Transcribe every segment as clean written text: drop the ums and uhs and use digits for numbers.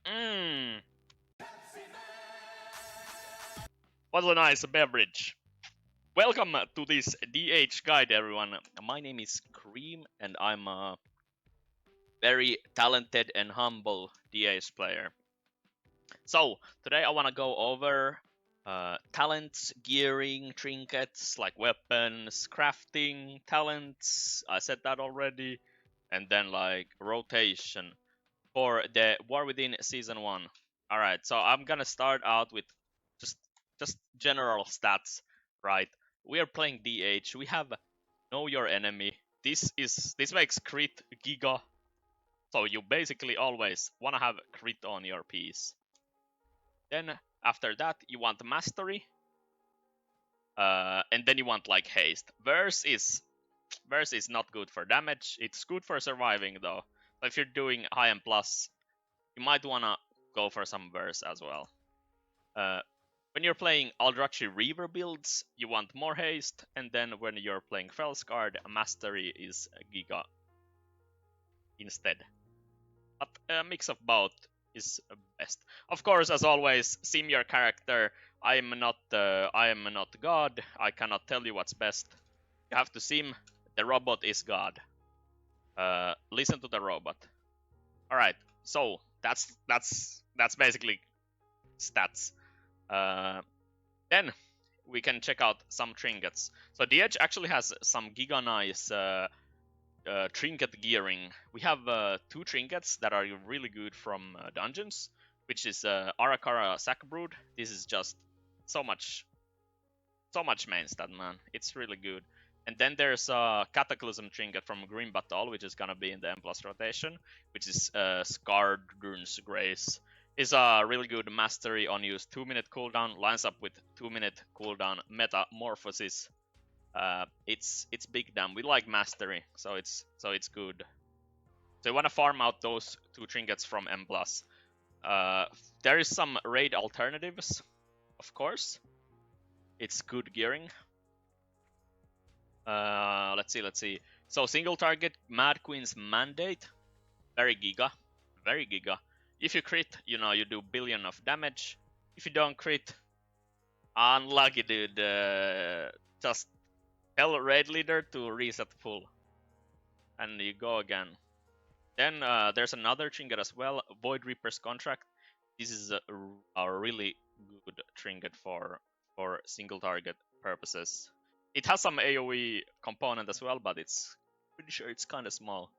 Mmm. What a nice beverage. Welcome to this DH guide, everyone. My name is Cream, and I'm a very talented and humble DH player. So, today I want to go over talents, gearing, trinkets, like weapons, crafting, talents. I said that already. And then, like, rotation for the War Within Season 1. Alright, so I'm gonna start out with just general stats, right? We are playing DH. We have Know Your Enemy. This makes crit giga. So you basically always wanna have crit on your piece. Then after that you want mastery. And then you want like haste. Verse is not good for damage. It's good for surviving though. So if you're doing high and plus, you might wanna go for some verse as well. When you're playing Aldrachi Reaver builds, you want more haste, and then when you're playing Fel-Scarred, mastery is giga instead. But a mix of both is best. Of course, as always, sim your character. I am not God. I cannot tell you what's best. You have to sim. The robot is God. Listen to the robot. All right. So that's basically stats. Then we can check out some trinkets. So DH actually has some giga nice trinket gearing. We have 2 trinkets that are really good from dungeons, which is Arakara Sackbrood. This is just so much main stat, man. It's really good. And then there's a Cataclysm trinket from Green Battle, which is gonna be in the M+ rotation, which is Scarred Grace. Is a really good mastery on use 2-minute cooldown, lines up with 2-minute cooldown metamorphosis. It's big damn. We like mastery, so it's good. So you wanna farm out those 2 trinkets from M+. There is some raid alternatives, of course. It's good gearing. Let's see. So single target, Mad Queen's Mandate, very giga. If you crit, you know you do billion of damage. If you don't crit, unlucky, dude. Just tell raid leader to reset full, and you go again. Then there's another trinket as well, Void Reaper's Contract. This is a really good trinket for single target purposes. It has some AoE component as well, but it's pretty sure it's kind of small.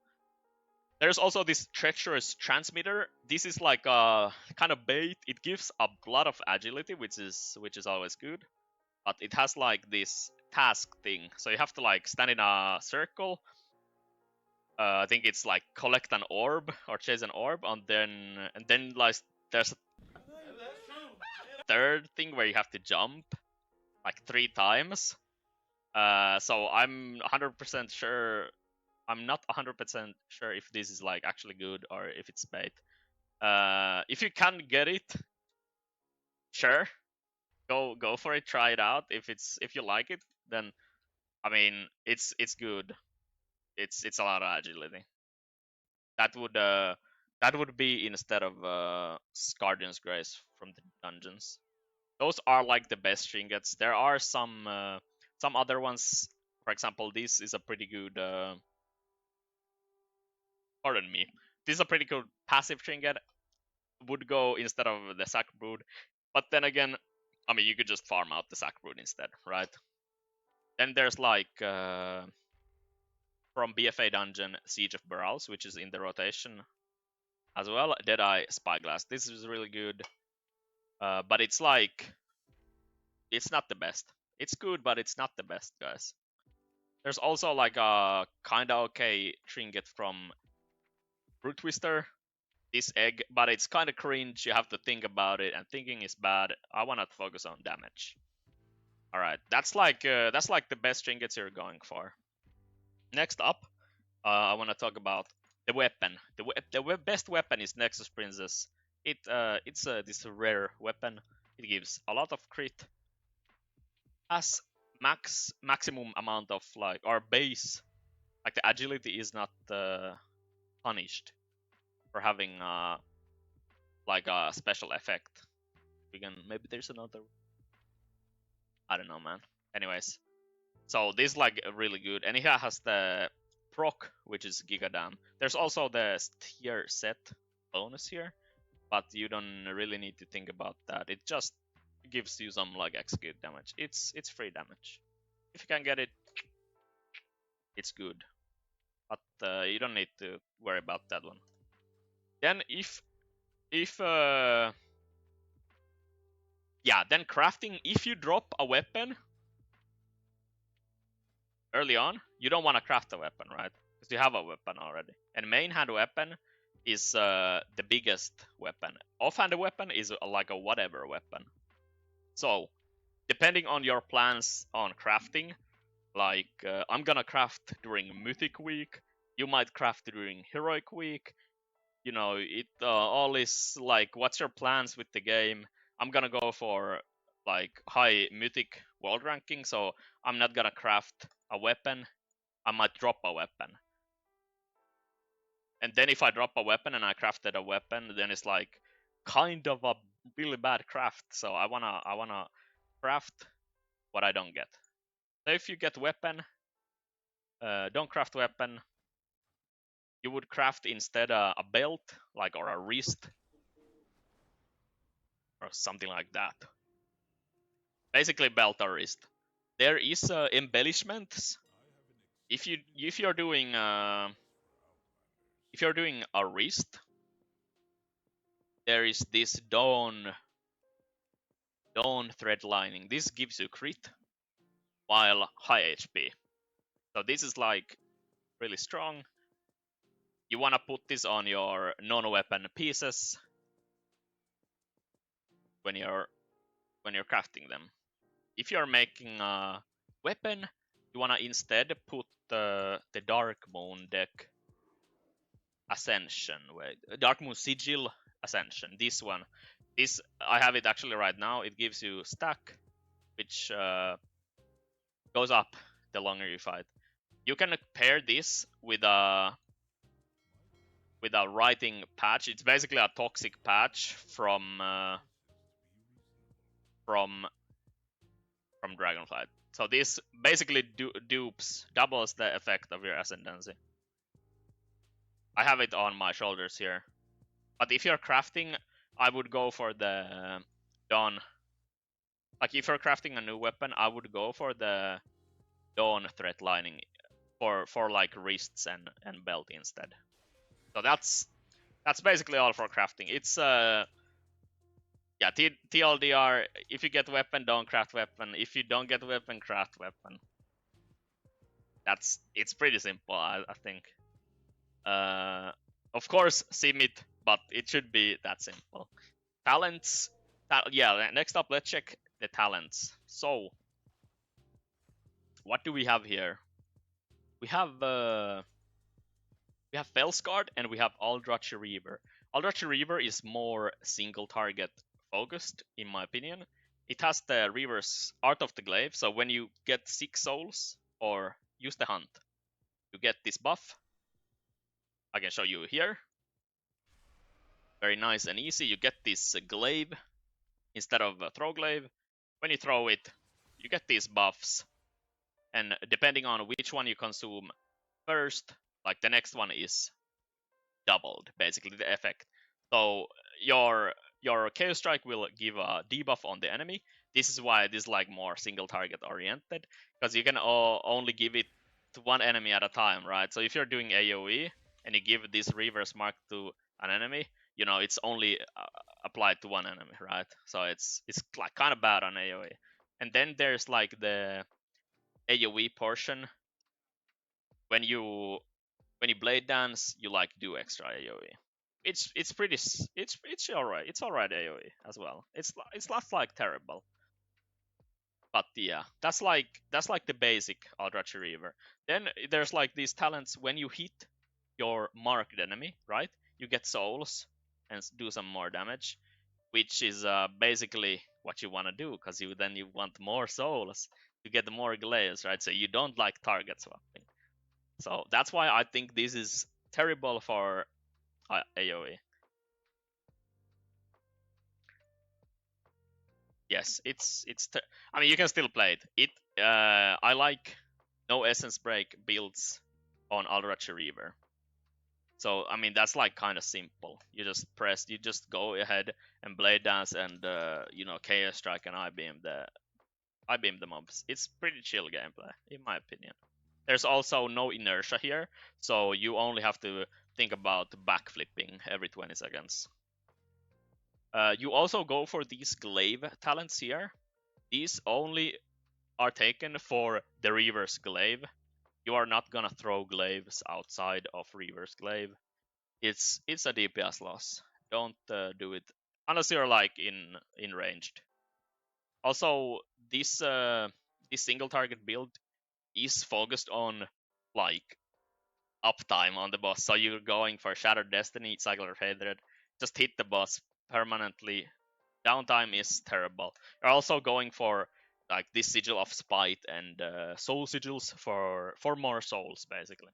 There's also this Treacherous Transmitter. This is like a kind of bait. It gives a lot of agility, which is always good. But it has like this task thing, so you have to like stand in a circle. I think it's like collect an orb or chase an orb, and then like there's a third thing where you have to jump like 3 times. So I'm 100% sure. I'm not 100% sure if this is like actually good or if it's bait. If you can get it, sure, go for it, try it out. If you like it, then I mean it's good. It's a lot of agility. That would be instead of Guardian's Grace from the dungeons. Those are like the best trinkets. There are some other ones. For example, this is a pretty good. Pardon me. This is a pretty good passive trinket. Would go instead of the Sack Brood, but then again, I mean you could just farm out the Sack Brood instead, right? Then there's like from BFA dungeon Siege of Burrows, which is in the rotation as well. Deadeye Spyglass. This is really good, but it's like it's not the best. It's good, but it's not the best, guys. There's also like a kinda okay trinket from Brute Twister, this egg, but it's kind of cringe. You have to think about it, and thinking is bad. I want to focus on damage. All right, that's like the best trinkets you're going for. Next up, I want to talk about the weapon. The best weapon is Nexus Princess. It's this rare weapon. It gives a lot of crit, has maximum amount of like or base. Like the agility is not punished for having like a special effect. We can maybe there's another. I don't know, man. Anyways, so this is like really good, and it has the proc, which is Gigadam. There's also the tier set bonus here, but you don't really need to think about that. It just gives you some like execute damage. It's free damage. If you can get it, it's good, but you don't need to worry about that one. Then if yeah, then crafting. If you drop a weapon early on, you don't want to craft a weapon, right? Because you have a weapon already. And main hand weapon is the biggest weapon. Offhand weapon is like a whatever weapon. So, depending on your plans on crafting, like I'm gonna craft during Mythic Week, you might craft during Heroic Week. You know, it all is like, what's your plans with the game? I'm gonna go for like high Mythic world ranking, so I'm not gonna craft a weapon. I might drop a weapon. And then if I drop a weapon and I crafted a weapon, then it's like kind of a really bad craft. So I wanna craft what I don't get. So if you get weapon, don't craft weapon. You would craft instead a belt, like, or a wrist, or something like that. Basically belt or wrist. There is embellishments. If you're doing a wrist, there is this dawn thread lining. This gives you crit while high HP. So this is like really strong. You wanna put this on your non-weapon pieces when you're crafting them. If you're making a weapon, you wanna instead put the Dark Moon deck Ascension, Dark Moon Sigil Ascension. This one, this I have it actually right now. It gives you stack, which goes up the longer you fight. You can pair this with a writing patch. It's basically a toxic patch from Dragonflight. So this basically doubles the effect of your ascendancy. I have it on my shoulders here. But if you're crafting, I would go for the Dawn. Like if you're crafting a new weapon, I would go for the Dawn thread lining for like wrists and belt instead. So that's basically all for crafting. It's yeah, TLDR, if you get weapon, don't craft weapon. If you don't get weapon, craft weapon. It's pretty simple, I think. Of course, sim it, but it should be that simple. Talents. Yeah, next up, let's check the talents. So, what do we have here? We have Fel-Scarred and we have Aldrachi Reaver. Aldrachi Reaver is more single target focused, in my opinion. It has the Reaver's Art of the Glaive, so when you get 6 souls or use the hunt, you get this buff. I can show you here. Very nice and easy. You get this glaive instead of a throw glaive. When you throw it, you get these buffs. And depending on which one you consume first, like the next one is doubled, basically the effect. So your Chaos Strike will give a debuff on the enemy. This is why it is like more single target oriented, because you can only give it to one enemy at a time, right? So if you're doing AoE and you give this reverse mark to an enemy, you know it's only applied to one enemy, right? So it's like kind of bad on AoE. And then there's like the AoE portion. When you blade dance, you like do extra AoE. It's pretty it's alright. It's alright AoE as well. It's not like terrible. But yeah, that's like the basic Aldrachi Reaver. Then there's like these talents when you hit your marked enemy, right? You get souls and do some more damage, which is basically what you want to do, because you want more souls to get more glaives, right? So you don't like target swapping. So that's why I think this is terrible for AoE. yes, I mean, you can still play it. I like no essence break builds on Aldrachi Reaver. So I mean that's like kind of simple. You just go ahead and blade dance and chaos strike and I beam the mobs. It's pretty chill gameplay in my opinion. There's also no inertia here, so you only have to think about backflipping every 20 seconds. You also go for these glaive talents here. These only are taken for the Reaver's glaive. You are not gonna throw glaives outside of Reaver's glaive. It's a DPS loss. Don't do it unless you're like in ranged. Also, this single target build is focused on like uptime on the boss. So you're going for Shattered Destiny, Cycler Hatred, just hit the boss permanently. Downtime is terrible. You're also going for like this Sigil of Spite and Soul Sigils for more souls, basically.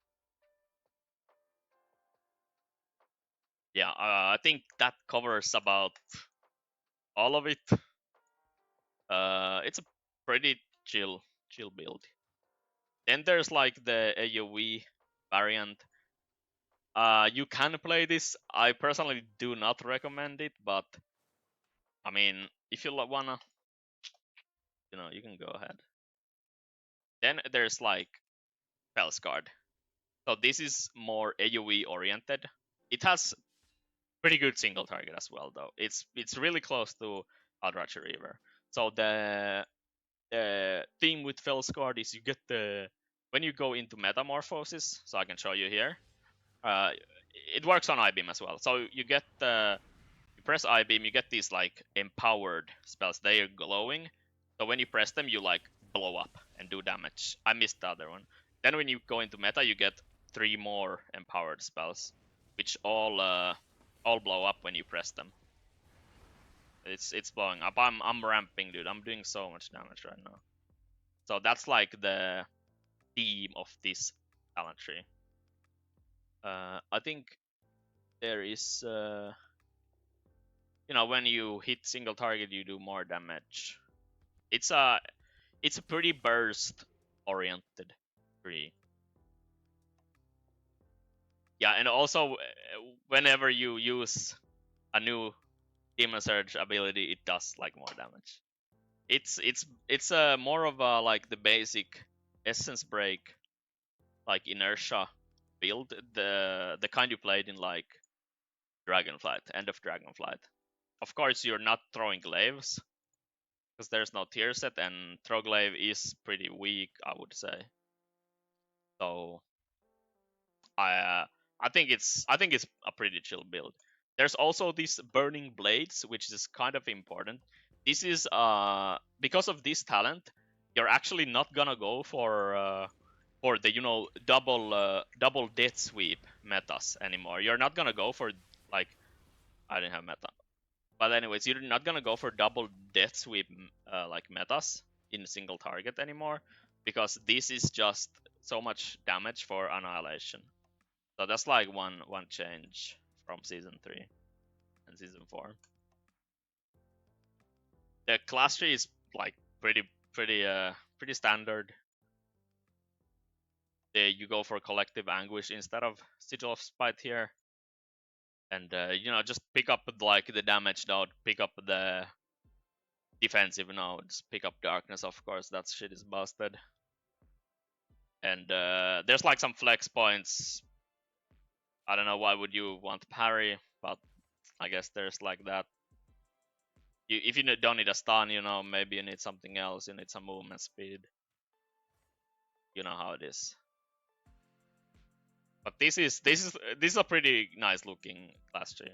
Yeah, I think that covers about all of it. It's a pretty chill build. Then there's like the AoE variant. You can play this. I personally do not recommend it, but I mean, if you wanna, you can go ahead. Then there's like Fel-Scarred. So this is more AoE oriented. It has pretty good single target as well, though. It's really close to Aldrachi Reaver. So the theme with Fel-Scarred is you get when you go into Metamorphosis. So I can show you here. It works on I-beam as well. So you get you press I-beam, you get these like empowered spells. They are glowing. So when you press them, you like blow up and do damage. I missed the other one. Then when you go into meta, you get 3 more empowered spells, which all blow up when you press them. It's blowing up. I'm ramping, dude. I'm doing so much damage right now. So that's like the theme of this talent tree. I think there is when you hit single target, you do more damage. It's a pretty burst oriented tree. Yeah, and also whenever you use a new Demon Surge ability, it does like more damage. It's more of a like the basic essence break, like inertia build, the kind you played in like Dragonflight, End of Dragonflight. Of course, you're not throwing glaives because there's no tier set, and throw glaive is pretty weak, I would say. So I think it's a pretty chill build. There's also these burning blades, which is kind of important. This is because of this talent, you're actually not gonna go for the double death sweep metas anymore. You're not gonna go for like I didn't have meta, but anyways, you're not gonna go for double death sweep like metas in a single target anymore because this is just so much damage for annihilation. So that's like one change from season 3 and season 4. The class tree is like pretty standard. You go for collective anguish instead of Sigil of Spite here, and just pick up like the damage node, pick up the defensive nodes, pick up darkness. Of course, that shit is busted. And there's like some flex points. I don't know why would you want parry, but I guess there's like that. If you don't need a stun, maybe you need something else. You need some movement speed. You know how it is. But this is a pretty nice looking class tree.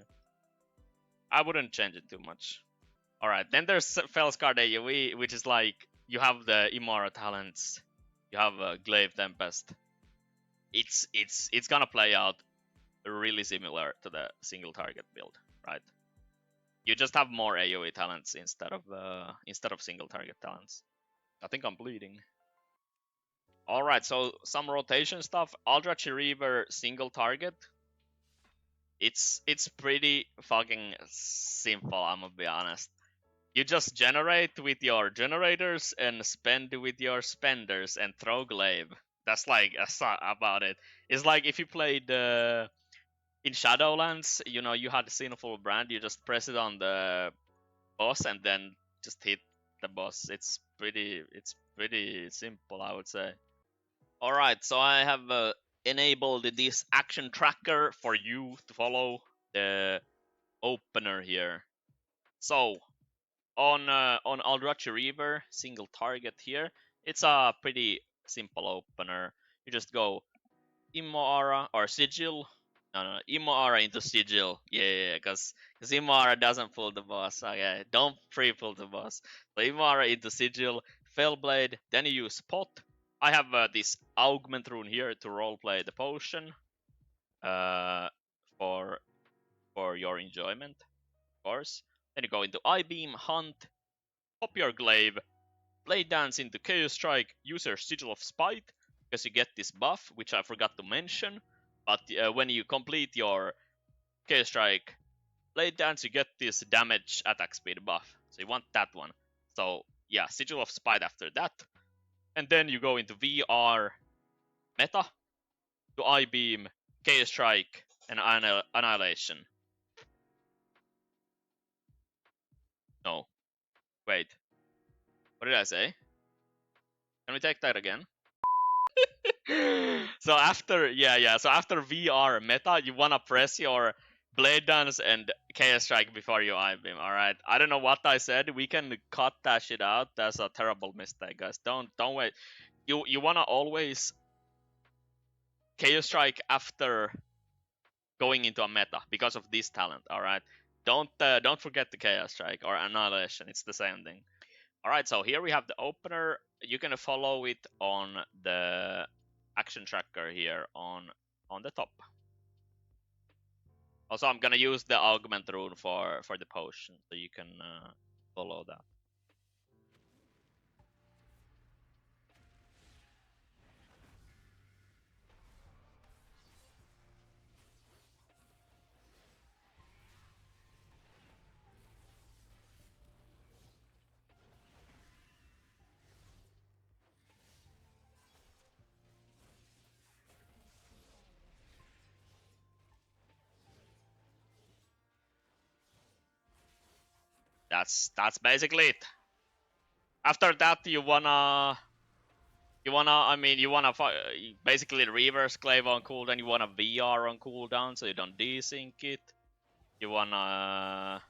I wouldn't change it too much. All right, then there's Fel-Scarred AoE, which is like you have the Imara talents, you have Glaive Tempest. It's gonna play out really similar to the single target build, right? You just have more AoE talents instead of single target talents. I think I'm bleeding. All right, so some rotation stuff. Aldrachi Reaver single target. It's pretty fucking simple. I'm gonna be honest. You just generate with your generators and spend with your spenders and throw glaive. That's like about it. It's like if you played in Shadowlands, you know, you had Sinful Brand, you just press it on the boss and then just hit the boss. It's pretty simple, I would say. All right, so I have enabled this action tracker for you to follow the opener here. So on Aldrachi River, single target here, it's a pretty simple opener. You just go Immoara or Sigil. No, Immoara into Sigil. Yeah, because Immoara doesn't pull the boss. Okay, don't pre-pull the boss. So Immoara into Sigil, Fellblade, then you use Pot. I have this Augment rune here to roleplay the potion uh, for your enjoyment, of course. Then you go into I-Beam, Hunt, pop your glaive, Blade Dance into Chaos Strike, use your Sigil of Spite, because you get this buff, which I forgot to mention. But when you complete your Chaos Strike Blade Dance, you get this damage attack speed buff. So you want that one. So yeah, Sigil of Spite after that. And then you go into VR meta to I-Beam, Chaos Strike, and Annihilation. No. Wait. What did I say? Can we take that again? So after so after VR meta, you wanna press your Blade Dance and Chaos Strike before you I-Beam. All right. I don't know what I said. We can cut that shit out. That's a terrible mistake, guys. Don't wait. You wanna always Chaos Strike after going into a meta because of this talent. All right. Don't forget the Chaos Strike or Annihilation. It's the same thing. All right. So here we have the opener. You can follow it on the action tracker here on the top. Also, I'm gonna use the augment rune for the potion, so you can follow that. That's basically it. After that, you wanna basically reverse glaive on cooldown. You wanna VR on cooldown, so you don't desync it. You wanna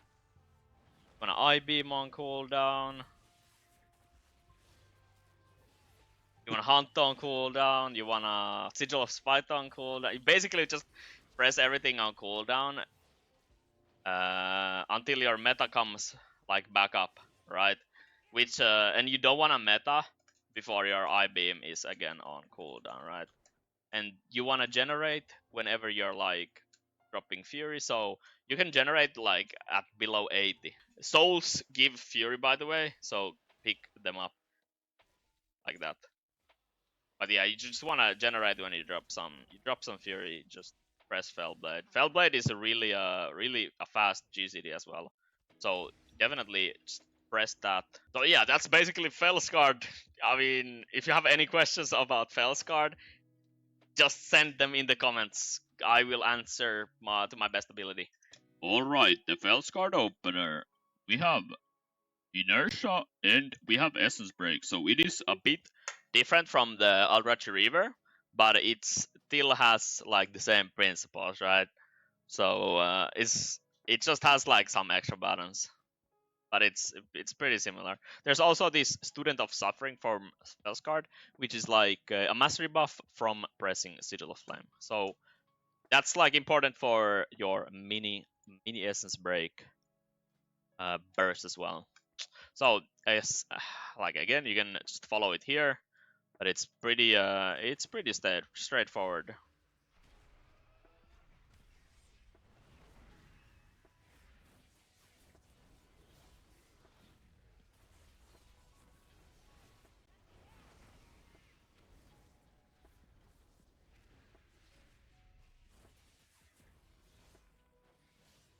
I-Beam on cooldown. You wanna Hunt on cooldown. You wanna Sigil of Spite on cooldown. You basically just press everything on cooldown until your meta comes like back up, right? Which and you don't want to meta before your I-Beam is again on cooldown, right? And you want to generate whenever you're like dropping Fury, so you can generate like at below 80. Souls give Fury, by the way, so pick them up like that. But yeah, you just want to generate when you drop some Fury, just press Fellblade. Fellblade is a really a fast GCD as well, so definitely just press that. So yeah, that's basically Fel-Scarred. I mean, if you have any questions about Fel-Scarred, just send them in the comments. I will answer to my best ability. Alright, the Fel-Scarred opener. We have Inertia and we have Essence Break, so it is a bit different from the Aldrachi River, but it still has like the same principles, right? So it just has like some extra buttons, but it's pretty similar. There's also this Student of Suffering from Fel-Scarred, which is like a mastery buff from pressing Sigil of Flame. So that's like important for your mini Essence Break burst as well. So like again, you can just follow it here, but it's pretty straightforward.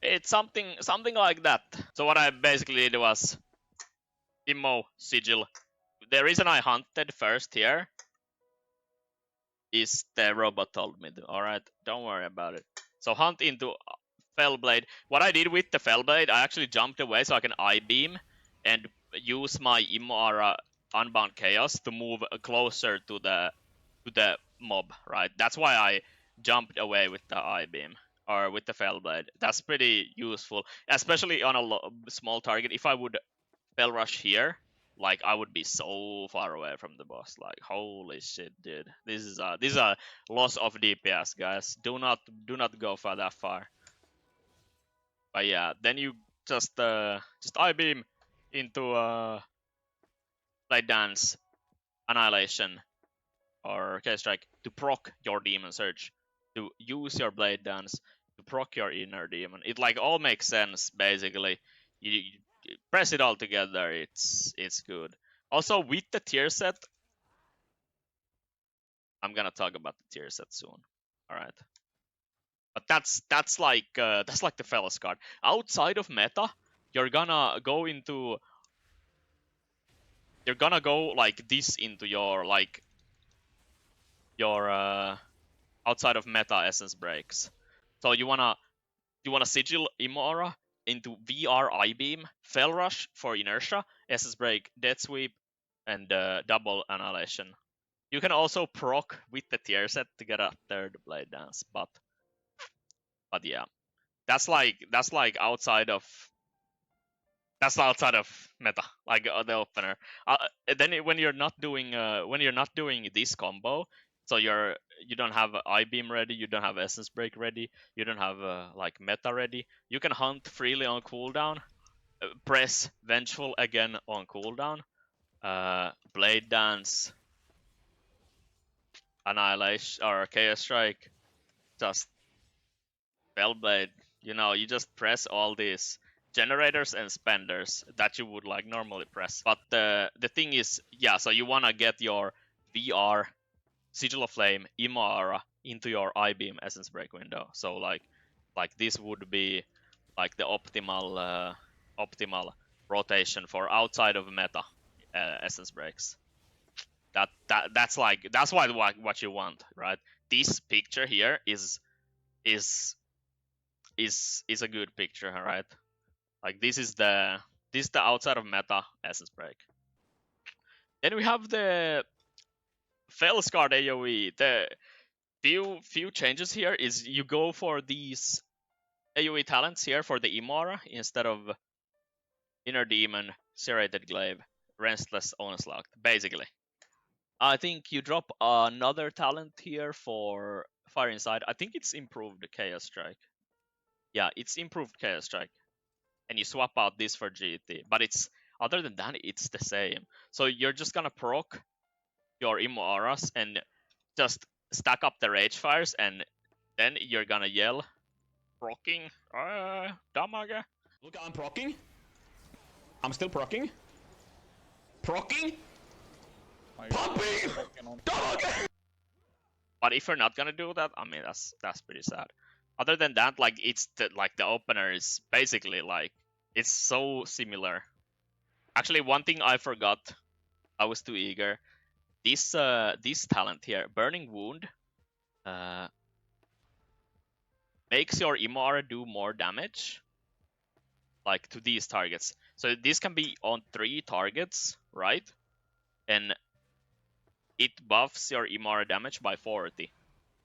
It's something like that. So what I basically did was immo sigil. The reason I hunted first here is the robot told me to. Alright, don't worry about it. So hunt into Fellblade. What I did with the Fellblade, I actually jumped away so I can I-beam and use my Imara Unbound Chaos to move closer to the mob, right? That's why I jumped away with the I-beam or with the Fellblade. That's pretty useful, especially on a small target. If I would Fell Rush here, like I would be so far away from the boss. Like holy shit, dude. This is a loss of DPS, guys. Do not go for that far. But yeah, then you just I-beam into Blade Dance, Annihilation, or K-Strike to proc your Demon Surge, to use your Blade Dance to proc your Inner Demon. It like all makes sense basically. You press it all together, it's good. Also with the tier set, I'm gonna talk about the tier set soon. Alright. But that's like the Fel-Scarred. Outside of meta, you're gonna go like this into your outside of meta essence breaks. So you wanna sigil Imora into VR I-beam, Fel Rush for inertia, essence break, death sweep, and double annihilation. You can also proc with the tier set to get a third blade dance, but yeah, that's outside of meta, like the opener. Then when you're not doing this combo, so you don't have I-beam ready, you don't have essence break ready, you don't have like meta ready. You can hunt freely on cooldown, press vengeful again on cooldown, blade dance, annihilation or chaos strike, just Bellblade. You know, you just press all these generators and spenders that you would like normally press. But the thing is, yeah, so you wanna get your VR Sigil of Flame Imara into your I-beam essence break window. So like this would be like the optimal rotation for outside of meta essence breaks. That's what you want, right? This picture here is a good picture, right? Like this is the outside of meta essence break. Then we have the Fel-Scarred AoE. The few changes here is you go for these AoE talents here for the Imara instead of Inner Demon, Serrated Glaive, Restless Onslaught, basically. I think you drop another talent here for Fire Inside. I think it's improved Chaos Strike. Yeah, it's improved Chaos Strike. And you swap out this for GT. But it's other than that, it's the same. So you're just gonna proc your Immo and just stack up the Rage Fires, and then you're gonna yell, procking, damage. Look, I'm procking. I'm still procking. Procking? Popping! Damage! But if you're not gonna do that, I mean that's pretty sad. Other than that, like it's the opener is basically like it's so similar. Actually, one thing I forgot, I was too eager. This talent here, Burning Wound, makes your Imara do more damage, like to these targets. So this can be on 3 targets, right? And it buffs your Imara damage by 40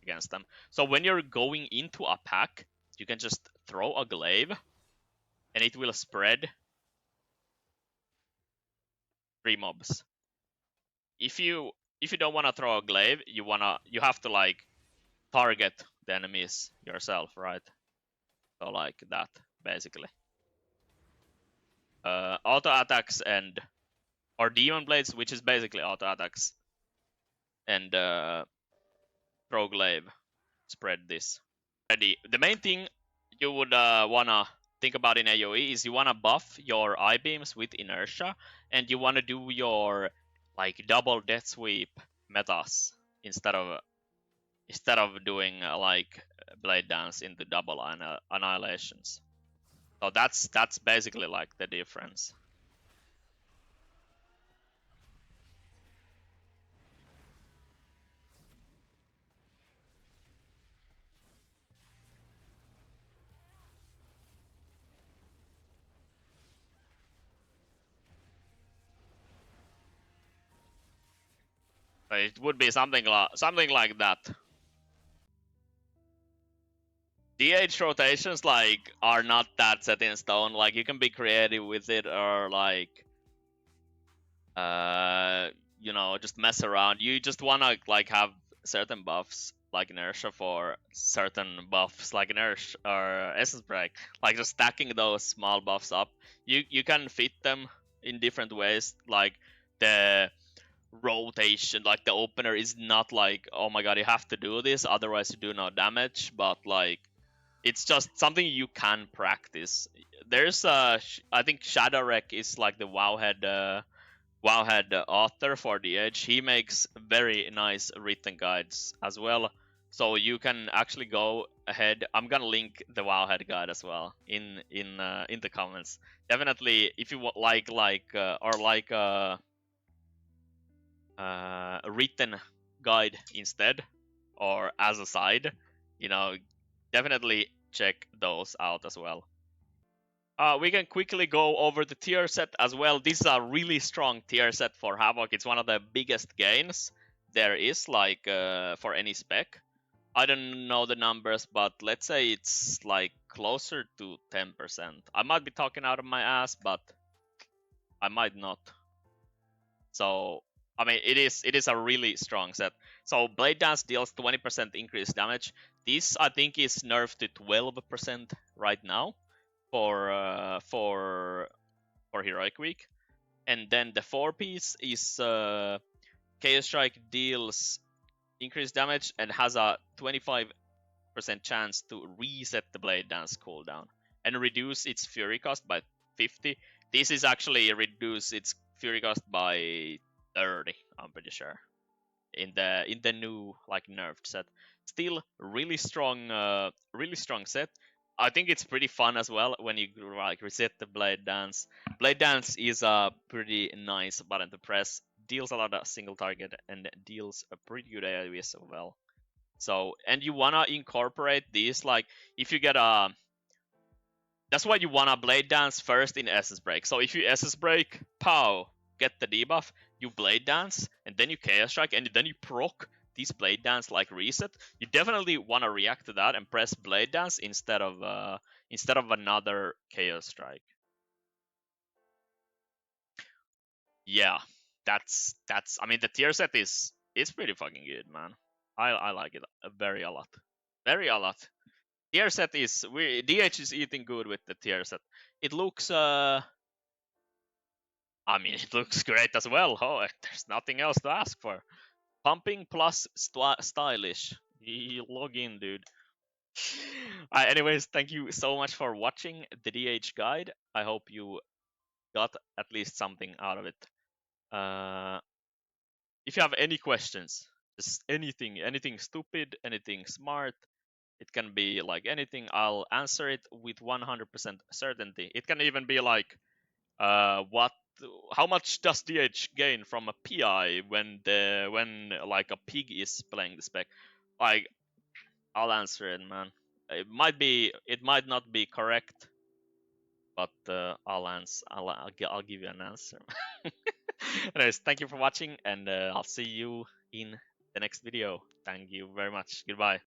against them. So when you're going into a pack, you can just throw a glaive, and it will spread 3 mobs. If you don't want to throw a glaive, you have to like target the enemies yourself, right? So like that, basically. Auto attacks or demon blades, which is basically auto attacks, and throw glaive, spread this. The main thing you would wanna think about in AoE is you wanna buff your I-beams with inertia, and you wanna do your like double death sweep metas instead of doing like blade dance into double annihilations. So that's basically like the difference. It would be something like that. DH rotations like are not that set in stone. Like you can be creative with it, or like you know, just mess around. You just wanna like have certain buffs like inertia for certain buffs like inertia or essence break. Like just stacking those small buffs up. You can fit them in different ways. Like the rotation, like the opener is not like, oh my god, you have to do this, otherwise you do no damage. But like it's just something you can practice. There's I think Shadowrek is like the Wowhead author for the Edge. He makes very nice written guides as well, so you can actually go ahead. I'm gonna link the Wowhead guide as well in the comments. Definitely, if you like a written guide instead, or as a side, you know, definitely check those out as well. We can quickly go over the tier set as well. This is a really strong tier set for Havoc. It's one of the biggest gains there is, like for any spec. I don't know the numbers, but let's say it's like closer to 10%. I might be talking out of my ass, but I might not. So I mean, it is a really strong set. So Blade Dance deals 20% increased damage. This I think is nerfed to 12% right now for Heroic Week. And then the 4-piece is Chaos Strike deals increased damage and has a 25% chance to reset the Blade Dance cooldown and reduce its Fury cost by 50. This is actually reduce its Fury cost by 30, I'm pretty sure, in the new like nerfed set. Still really strong set. I think it's pretty fun as well when you like reset the Blade Dance. Blade Dance is a pretty nice button to press. Deals a lot of single target and deals a pretty good AoE as well. So, and you wanna incorporate these, like if you get a, that's why you wanna Blade Dance first in Essence Break. So if you Essence Break, pow, get the debuff, you Blade Dance, and then you Chaos Strike, and then you proc these Blade Dance like reset. You definitely wanna react to that and press Blade Dance instead of another Chaos Strike. Yeah, that's I mean the tier set is pretty fucking good, man. I like it very a lot. Tier set is DH is eating good with the tier set. It looks I mean it looks great as well. Oh, there's nothing else to ask for. Pumping plus stylish. You log in, dude. Anyways, thank you so much for watching the DH guide. I hope you got at least something out of it. If you have any questions, just anything stupid, anything smart, it can be like anything, I'll answer it with 100% certainty. It can even be like, how much does DH gain from a PI when like a pig is playing the spec? Like, I'll answer it, man. It might not be correct, but I'll give you an answer. Anyways, thank you for watching, and I'll see you in the next video. Thank you very much. Goodbye.